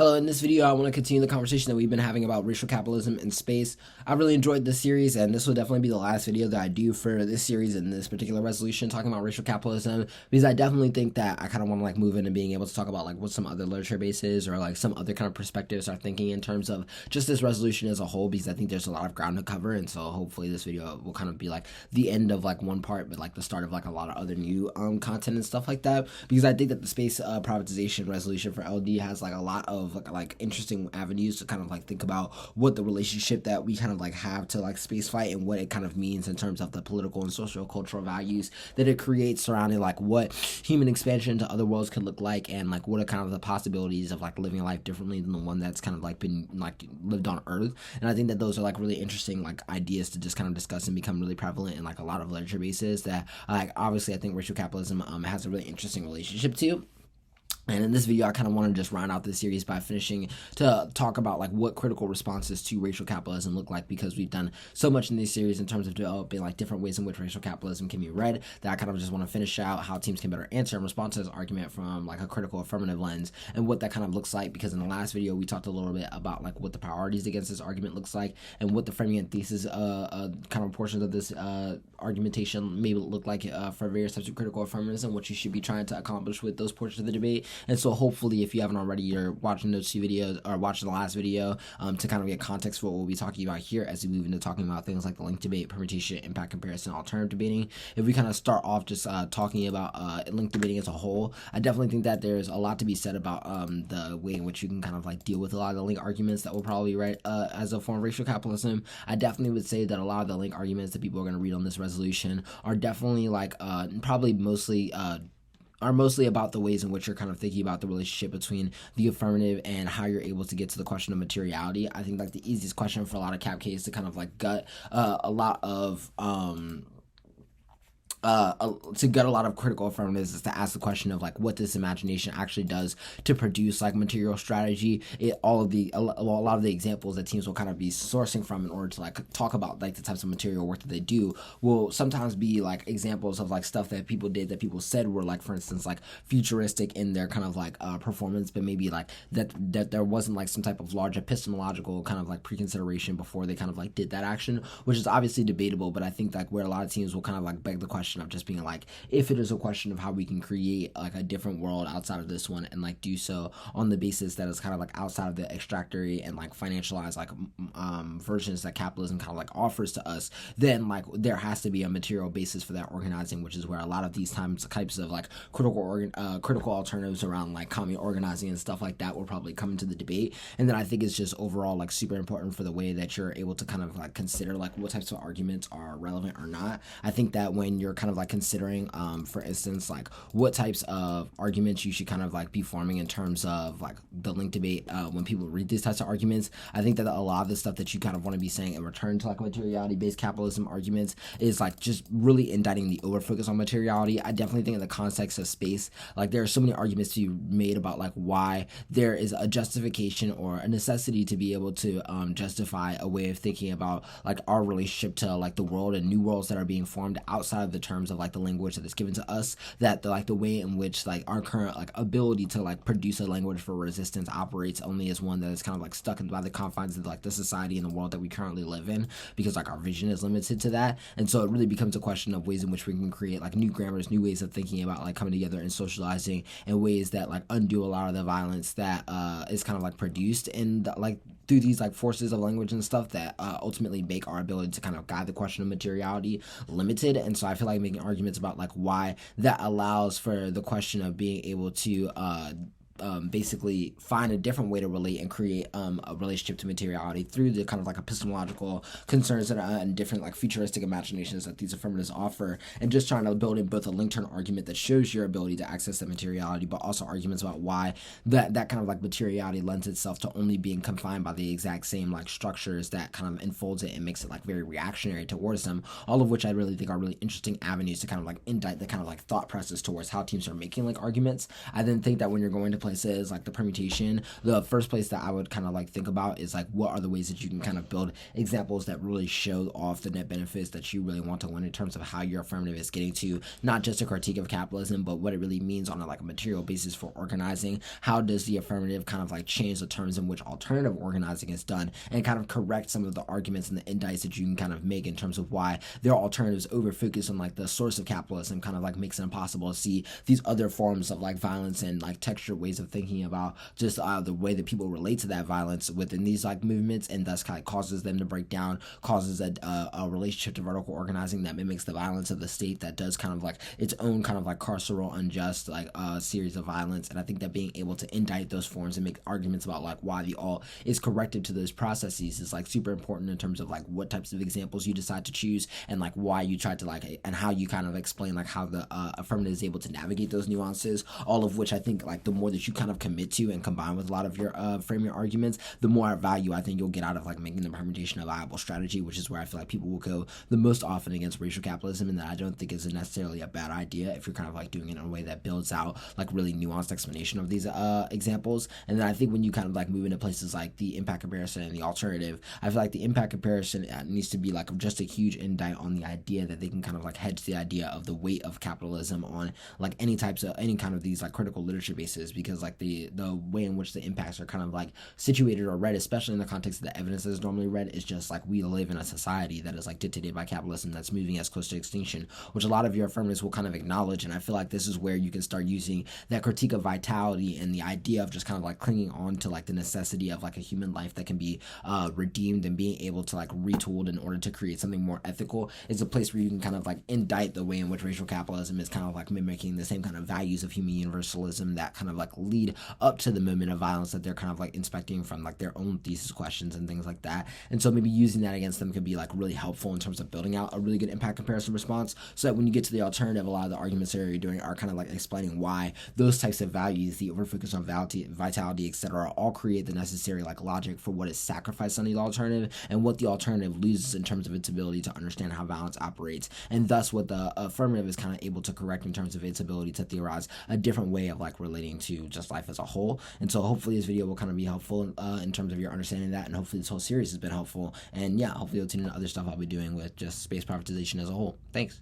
Hello, in this video I want to continue the conversation that we've been having about racial capitalism in space. I really enjoyed this series, and this will definitely be the last video that I do for this series in this particular resolution talking about racial capitalism, because I definitely think that I kind of want to move into being able to talk about what some other literature bases or some other kind of perspectives are thinking in terms of just this resolution as a whole, because I think there's a lot of ground to cover. And so hopefully this video will kind of be the end of one part, but the start of a lot of other new content and stuff like that, because I think that the space privatization resolution for LD has a lot of interesting avenues to kind of think about what the relationship that we kind of have to space flight and what it kind of means in terms of the political and social cultural values that it creates surrounding what human expansion to other worlds could look like, and what are kind of the possibilities of living a life differently than the one that's kind of been lived on Earth. And I think that those are really interesting ideas to just kind of discuss and become really prevalent in a lot of literature bases that obviously I think racial capitalism has a really interesting relationship to. And in this video, I kind of want to just round out this series by finishing to talk about what critical responses to racial capitalism look like, because we've done so much in this series in terms of developing different ways in which racial capitalism can be read, that I kind of just want to finish out how teams can better answer and respond to this argument from a critical affirmative lens and what that kind of looks like. Because in the last video, we talked a little bit about what the priorities against this argument looks like, and what the framing and thesis kind of portions of this argumentation may look like for various types of critical affirmatives, and what you should be trying to accomplish with those portions of the debate. And so hopefully, if you haven't already, you're watching those two videos or watching the last video to kind of get context for what we'll be talking about here as we move into talking about things like the linked debate, permutation, impact comparison, alternative debating. If we kind of start off just talking about linked debating as a whole, I definitely think that there's a lot to be said about the way in which you can kind of deal with a lot of the link arguments that will probably write as a form of racial capitalism. I definitely would say that a lot of the link arguments that people are going to read on this resolution are definitely probably mostly about the ways in which you're kind of thinking about the relationship between the affirmative and how you're able to get to the question of materiality. I think the easiest question for a lot of cap Ks to kind of gut a lot of to get a lot of critical affirmatives is to ask the question of what this imagination actually does to produce material strategy. A lot of the examples that teams will kind of be sourcing from in order to talk about the types of material work that they do will sometimes be examples of stuff that people did that people said were for instance futuristic in their kind of performance, but maybe that there wasn't some type of large epistemological kind of preconsideration before they kind of did that action, which is obviously debatable. But I think where a lot of teams will kind of beg the question of just being if it is a question of how we can create a different world outside of this one, and do so on the basis that is kind of outside of the extractory and financialized versions that capitalism kind of offers to us, then there has to be a material basis for that organizing, which is where a lot of these types of critical alternatives around commune organizing and stuff like that will probably come into the debate. And then I think it's just overall super important for the way that you're able to kind of consider what types of arguments are relevant or not. I think that when you're kind of considering for instance what types of arguments you should kind of be forming in terms of the link debate, when people read these types of arguments, I think that a lot of the stuff that you kind of want to be saying in return to materiality based capitalism arguments is just really indicting the over focus on materiality. I definitely think in the context of space, there are so many arguments to be made about why there is a justification or a necessity to be able to justify a way of thinking about our relationship to the world and new worlds that are being formed outside of the terms of the language that is given to us, that the way in which our current ability to produce a language for resistance operates only as one that is kind of stuck by the confines of the society and the world that we currently live in, because our vision is limited to that. And so it really becomes a question of ways in which we can create new grammars, new ways of thinking about coming together and socializing in ways that undo a lot of the violence that is kind of produced in through these forces of language and stuff that ultimately make our ability to kind of guide the question of materiality limited. And so I feel making arguments about why that allows for the question of being able to basically find a different way to relate and create a relationship to materiality through the kind of epistemological concerns that are and different futuristic imaginations that these affirmatives offer, and just trying to build in both a link turn argument that shows your ability to access that materiality, but also arguments about why that kind of materiality lends itself to only being confined by the exact same structures that kind of enfolds it and makes it very reactionary towards them, all of which I really think are really interesting avenues to kind of indict the kind of thought process towards how teams are making arguments. I then think that when you're going to places, like the permutation, the first place that I would kind of like think about is like what are the ways that you can kind of build examples that really show off the net benefits that you really want to win in terms of how your affirmative is getting to not just a critique of capitalism, but what it really means on a like a material basis for organizing. How does the affirmative kind of like change the terms in which alternative organizing is done, and kind of correct some of the arguments and the indicts that you can kind of make in terms of why there are alternatives over focus on like the source of capitalism, kind of like makes it impossible to see these other forms of like violence and like textured ways of thinking about just the way that people relate to that violence within these like movements, and thus kind of causes them to break down, causes a relationship to vertical organizing that mimics the violence of the state, that does kind of like its own kind of like carceral, unjust like series of violence. And I think that being able to indict those forms and make arguments about like why the alt is corrective to those processes is like super important in terms of like what types of examples you decide to choose, and like why you try to like, and how you kind of explain like how the affirmative is able to navigate those nuances, all of which I think like the more that you kind of commit to and combine with a lot of your framing arguments, the more value I think you'll get out of like making the permutation a viable strategy, which is where I feel like people will go the most often against racial capitalism, and that I don't think is necessarily a bad idea if you're kind of like doing it in a way that builds out like really nuanced explanation of these examples. And then I think when you kind of like move into places like the impact comparison and the alternative, I feel like the impact comparison needs to be like just a huge indictment on the idea that they can kind of like hedge the idea of the weight of capitalism on like any kind of these like critical literature bases, because like the way in which the impacts are kind of like situated or read, especially in the context of the evidence that is normally read, is just like we live in a society that is like dictated by capitalism that's moving as close to extinction, which a lot of your affirmatives will kind of acknowledge. And I feel like this is where you can start using that critique of vitality and the idea of just kind of like clinging on to like the necessity of like a human life that can be redeemed and being able to like retooled in order to create something more ethical, is a place where you can kind of like indict the way in which racial capitalism is kind of like mimicking the same kind of values of human universalism that kind of like lead up to the moment of violence that they're kind of like inspecting from like their own thesis questions and things like that. And so maybe using that against them could be like really helpful in terms of building out a really good impact comparison response, so that when you get to the alternative, a lot of the arguments that you're doing are kind of like explaining why those types of values, the overfocus on vitality, etc., all create the necessary like logic for what is sacrificed on the alternative, and what the alternative loses in terms of its ability to understand how violence operates, and thus what the affirmative is kind of able to correct in terms of its ability to theorize a different way of like relating to just life as a whole. And so hopefully this video will kind of be helpful in terms of your understanding of that, and hopefully this whole series has been helpful. And yeah, hopefully you'll tune in to other stuff I'll be doing with just space privatization as a whole. Thanks.